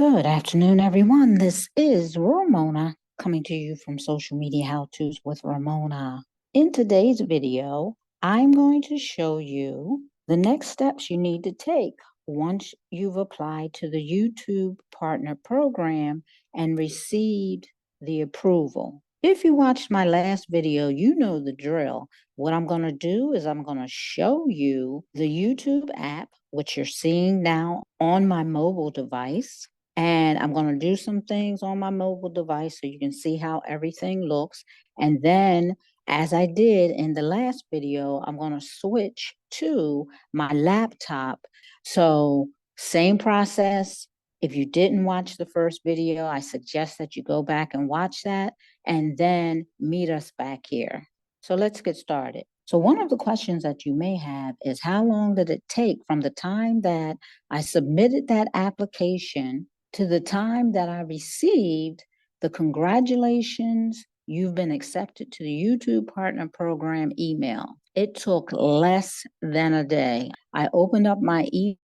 Good afternoon, everyone. This is Romona coming to you from Social Media How-Tos with Romona. In today's video, I'm going to show you the next steps you need to take once you've applied to the YouTube Partner Program and received the approval. If you watched my last video, you know the drill. What I'm going to do is I'm going to show you the YouTube app, which you're seeing now on my mobile device. And I'm going to do some things on my mobile device so you can see how everything looks. And then, as I did in the last video, I'm going to switch to my laptop. So same process. If you didn't watch the first video, I suggest that you go back and watch that and then meet us back here. So let's get started. So one of the questions that you may have is, how long did it take from the time that I submitted that application to the time that I received the congratulations, you've been accepted to the YouTube Partner Program email? It took less than a day. I opened up my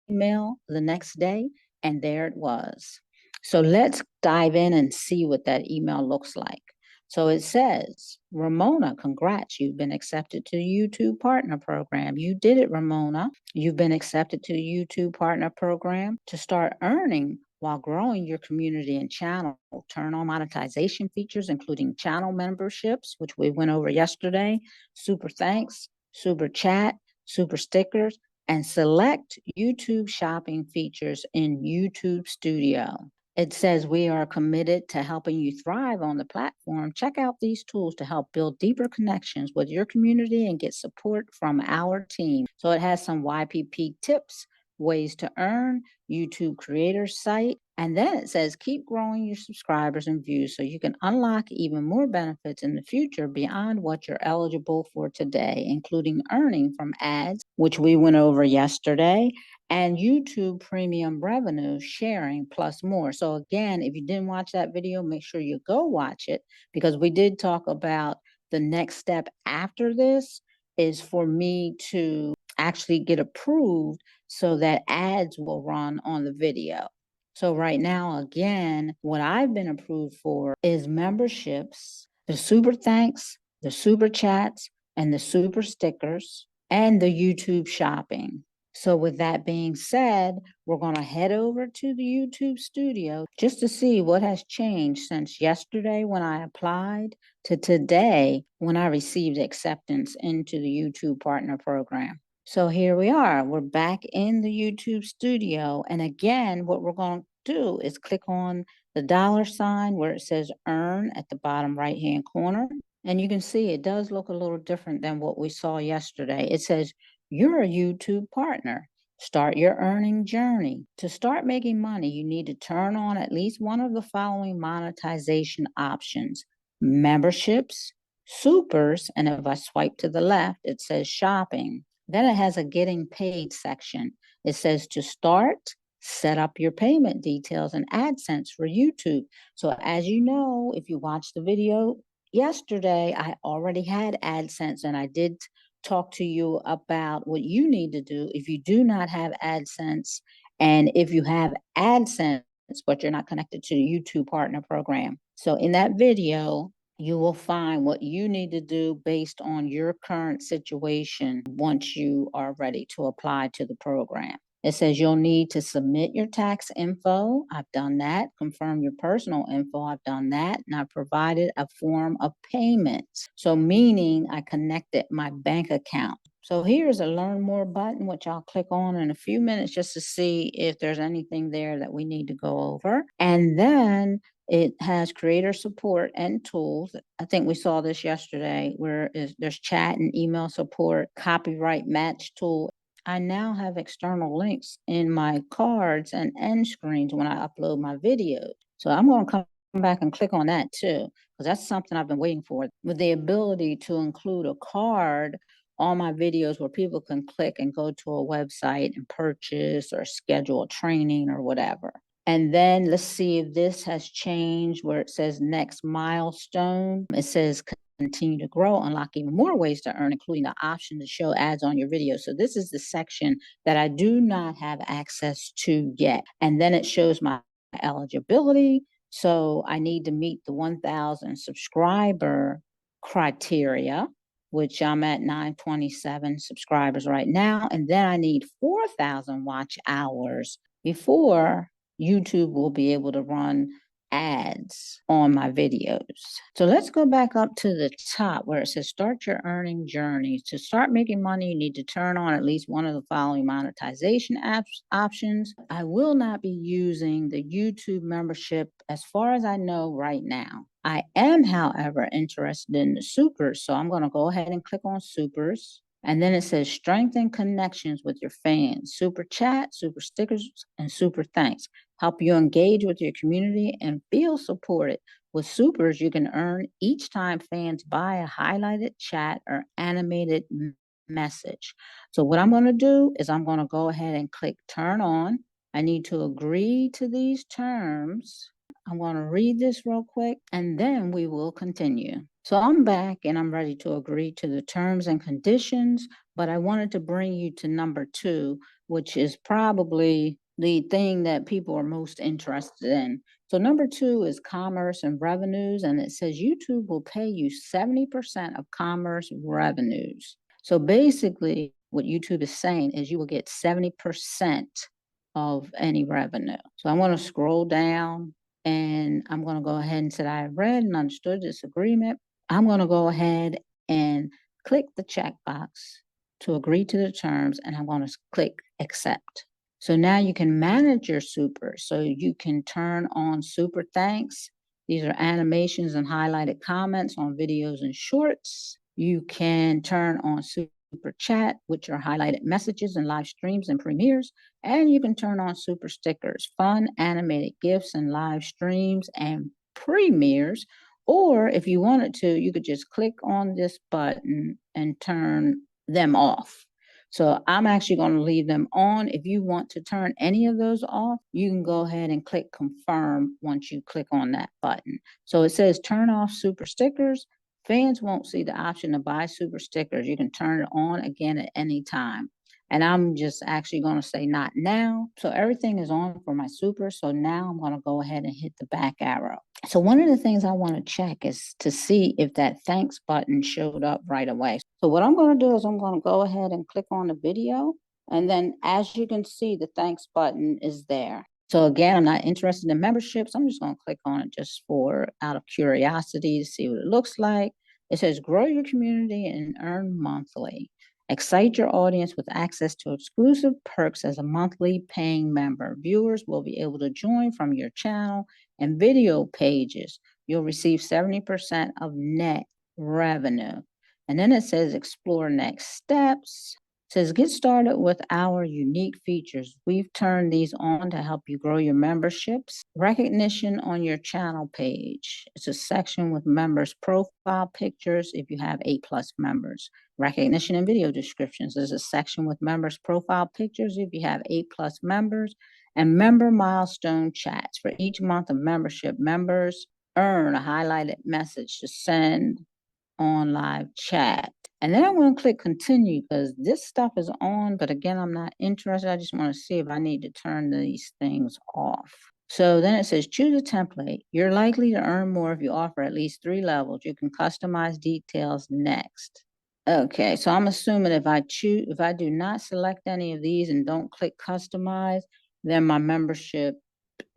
email the next day and there it was. So let's dive in and see what that email looks like. So it says, Ramona, congrats, you've been accepted to the YouTube Partner Program. You did it, Ramona. You've been accepted to the YouTube Partner Program to start earning while growing your community and channel. Turn on monetization features, including channel memberships, which we went over yesterday, super thanks, super chat, super stickers, and select YouTube shopping features in YouTube Studio. It says we are committed to helping you thrive on the platform. Check out these tools to help build deeper connections with your community and get support from our team. So it has some YPP tips, ways to earn, YouTube creator site, and then it says keep growing your subscribers and views so you can unlock even more benefits in the future beyond what you're eligible for today, including earning from ads, which we went over yesterday, and YouTube premium revenue sharing plus more. So again, if you didn't watch that video, make sure you go watch it, because we did talk about the next step after this is for me to actually get approved so that ads will run on the video. So right now, again, what I've been approved for is memberships, the super thanks, the super chats, and the super stickers, and the YouTube shopping. So with that being said, we're going to head over to the YouTube Studio just to see what has changed since yesterday when I applied to today when I received acceptance into the YouTube Partner Program. So here we are. We're back in the YouTube Studio. And again, what we're going to do is click on the $ where it says earn at the bottom right-hand corner. And you can see it does look a little different than what we saw yesterday. It says you're a YouTube partner. Start your earning journey. To start making money, you need to turn on at least one of the following monetization options: memberships, supers, and if I swipe to the left, it says shopping. Then it has a getting paid section. It says to start, set up your payment details and AdSense for YouTube. So as you know, if you watched the video yesterday, I already had AdSense and I did talk to you about what you need to do if you do not have AdSense, and if you have AdSense but you're not connected to the YouTube Partner Program. So in that video, you will find what you need to do based on your current situation once you are ready to apply to the program. It says you'll need to submit your tax info. I've done that. Confirm your personal info. I've done that. And I provided a form of payment. So meaning I connected my bank account. So here's a learn more button, which I'll click on in a few minutes just to see if there's anything there that we need to go over. And then it has creator support and tools. I think we saw this yesterday where there's chat and email support, copyright match tool. I now have external links in my cards and end screens when I upload my videos. So I'm going to come back and click on that too, because that's something I've been waiting for, with the ability to include a card on my videos where people can click and go to a website and purchase or schedule a training or whatever. And then let's see if this has changed where it says next milestone. It says continue to grow, unlock even more ways to earn, including the option to show ads on your video. So this is the section that I do not have access to yet. And then it shows my eligibility. So I need to meet the 1,000 subscriber criteria, which I'm at 927 subscribers right now. And then I need 4,000 watch hours before YouTube will be able to run ads on my videos. So let's go back up to the top where it says start your earning journey. To start making money, you need to turn on at least one of the following monetization options. I will not be using the YouTube membership as far as I know right now. I am, however, interested in the supers. So I'm going to go ahead and click on supers. And then it says strengthen connections with your fans, super chat, super stickers, and super thanks. Help you engage with your community and feel supported. With supers, you can earn each time fans buy a highlighted chat or animated message. So what I'm going to do is I'm going to go ahead and click turn on. I need to agree to these terms. I'm going to read this real quick and then we will continue. So I'm back and I'm ready to agree to the terms and conditions, but I wanted to bring you to number 2, which is probably the thing that people are most interested in. So number 2 is commerce and revenues, and it says YouTube will pay you 70% of commerce revenues. So basically what YouTube is saying is you will get 70% of any revenue. So I want to scroll down and I'm going to go ahead and say I read and understood this agreement. I'm going to go ahead and click the checkbox to agree to the terms, and I'm going to click accept. So now you can manage your super. So you can turn on super thanks. These are animations and highlighted comments on videos and shorts. You can turn on super chat, which are highlighted messages and live streams and premieres. And you can turn on super stickers, fun animated GIFs and live streams and premieres. Or if you wanted to, you could just click on this button and turn them off. So I'm actually going to leave them on. If you want to turn any of those off, you can go ahead and click confirm once you click on that button. So it says turn off super stickers. Fans won't see the option to buy super stickers. You can turn it on again at any time. And I'm just actually going to say not now. So everything is on for my super. So now I'm going to go ahead and hit the back arrow. So one of the things I want to check is to see if that thanks button showed up right away. So what I'm going to do is I'm going to go ahead and click on the video. And then as you can see, the thanks button is there. So again, I'm not interested in memberships. I'm just going to click on it just for out of curiosity to see what it looks like. It says grow your community and earn monthly. Excite your audience with access to exclusive perks as a monthly paying member. Viewers will be able to join from your channel and video pages. You'll receive 70% of net revenue. And then it says explore next steps. It says get started with our unique features. We've turned these on to help you grow your memberships. Recognition on your channel page. It's a section with members' profile pictures if you have 8+ members. Recognition and video descriptions. There's a section with members' profile pictures if you have 8+ members. And member milestone chats. For each month of membership, members earn a highlighted message to send on live chat. And then I'm going to click continue because this stuff is on, but again, I'm not interested. I just want to see if I need to turn these things off. So then it says choose a template. You're likely to earn more if you offer at least 3 levels. You can customize details next. Okay, so I'm assuming if I do not select any of these and don't click customize, then my membership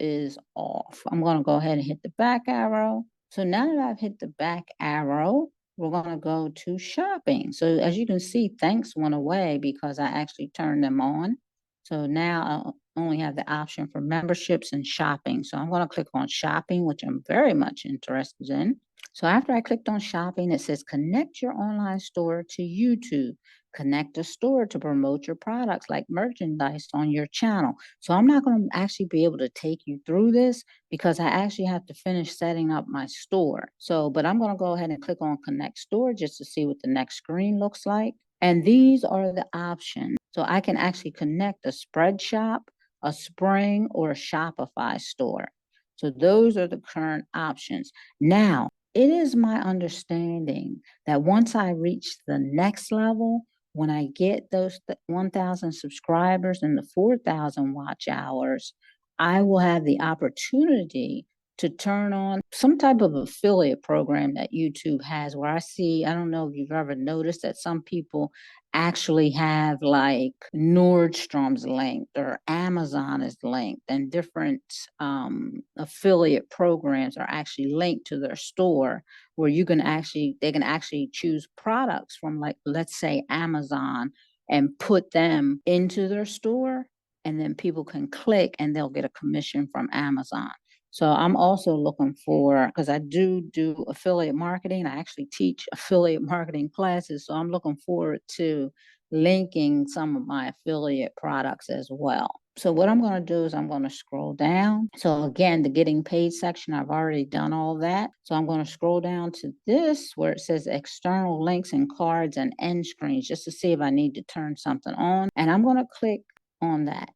is off. I'm going to go ahead and hit the back arrow. So now that I've hit the back arrow, we're going to go to shopping. So as you can see, thanks went away because I actually turned them on. So now I only have the option for memberships and shopping. So I'm going to click on shopping, which I'm very much interested in. So after I clicked on shopping, it says connect your online store to YouTube. Connect a store to promote your products like merchandise on your channel. So I'm not going to actually be able to take you through this because I actually have to finish setting up my store. So, but I'm going to go ahead and click on connect store just to see what the next screen looks like. And these are the options. So I can actually connect a spread shop, a Spring, or a Shopify store. So those are the current options. Now, it is my understanding that once I reach the next level, when I get those 1,000 subscribers and the 4,000 watch hours, I will have the opportunity to turn on some type of affiliate program that YouTube has, where I don't know if you've ever noticed that some people actually have like Nordstrom's linked or Amazon is linked, and different affiliate programs are actually linked to their store, where they can actually choose products from, like, let's say Amazon, and put them into their store, and then people can click and they'll get a commission from Amazon. So I'm also looking for, because I do affiliate marketing. I actually teach affiliate marketing classes. So I'm looking forward to linking some of my affiliate products as well. So what I'm going to do is I'm going to scroll down. So again, the getting paid section, I've already done all that. So I'm going to scroll down to this where it says external links and cards and end screens, just to see if I need to turn something on. And I'm going to click on that.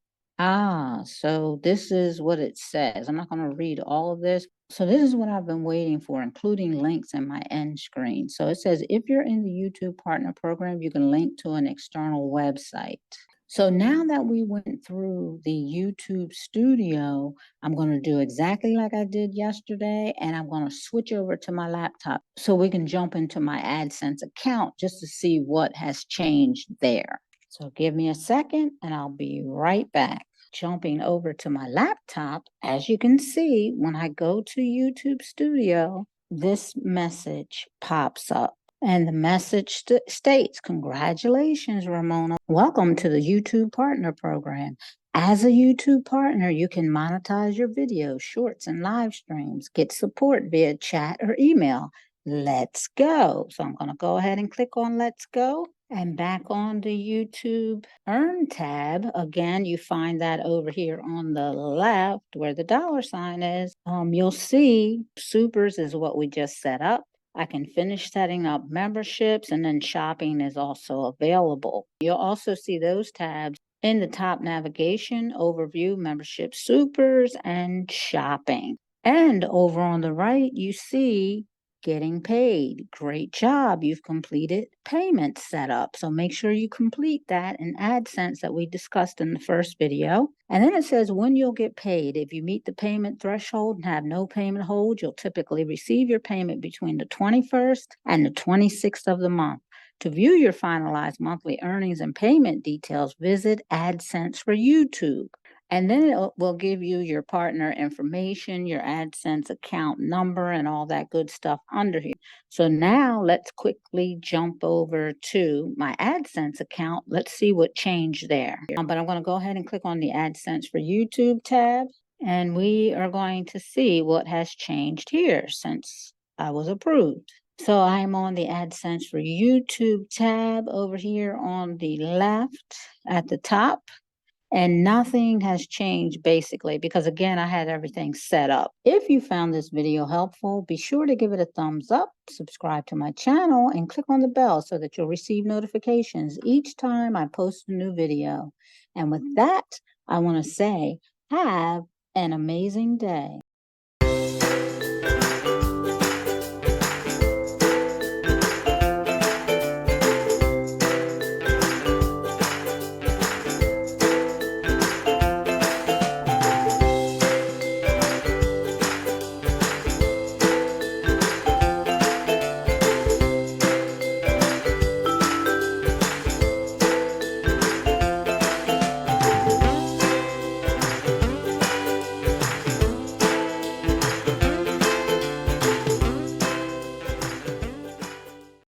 So this is what it says. I'm not going to read all of this. So this is what I've been waiting for, including links in my end screen. So it says, if you're in the YouTube Partner Program, you can link to an external website. So now that we went through the YouTube Studio, I'm going to do exactly like I did yesterday, and I'm going to switch over to my laptop so we can jump into my AdSense account just to see what has changed there. So give me a second and I'll be right back. Jumping over to my laptop, as you can see, when I go to YouTube Studio, this message pops up. And the message states, congratulations, Ramona. Welcome to the YouTube Partner Program. As a YouTube partner, you can monetize your videos, shorts, and live streams, get support via chat or email. Let's go. So I'm going to go ahead and click on Let's Go. And back on the YouTube Earn tab, again, you find that over here on the left where the dollar sign is. You'll see Supers is what we just set up. I can finish setting up memberships, and then shopping is also available. You'll also see those tabs in the top navigation, overview, membership, supers, and shopping. And over on the right, you see getting paid. Great job. You've completed payment setup. So make sure you complete that in AdSense that we discussed in the first video. And then it says when you'll get paid. If you meet the payment threshold and have no payment hold, you'll typically receive your payment between the 21st and the 26th of the month. To view your finalized monthly earnings and payment details, visit AdSense for YouTube. And then it will give you your partner information, your AdSense account number, and all that good stuff under here. So now let's quickly jump over to my AdSense account. Let's see what changed there. But I'm going to go ahead and click on the AdSense for YouTube tab, and we are going to see what has changed here since I was approved. So I'm on the AdSense for YouTube tab over here on the left at the top. And nothing has changed basically because, again, I had everything set up. If you found this video helpful, be sure to give it a thumbs up, subscribe to my channel, and click on the bell so that you'll receive notifications each time I post a new video. And with that, I want to say, have an amazing day.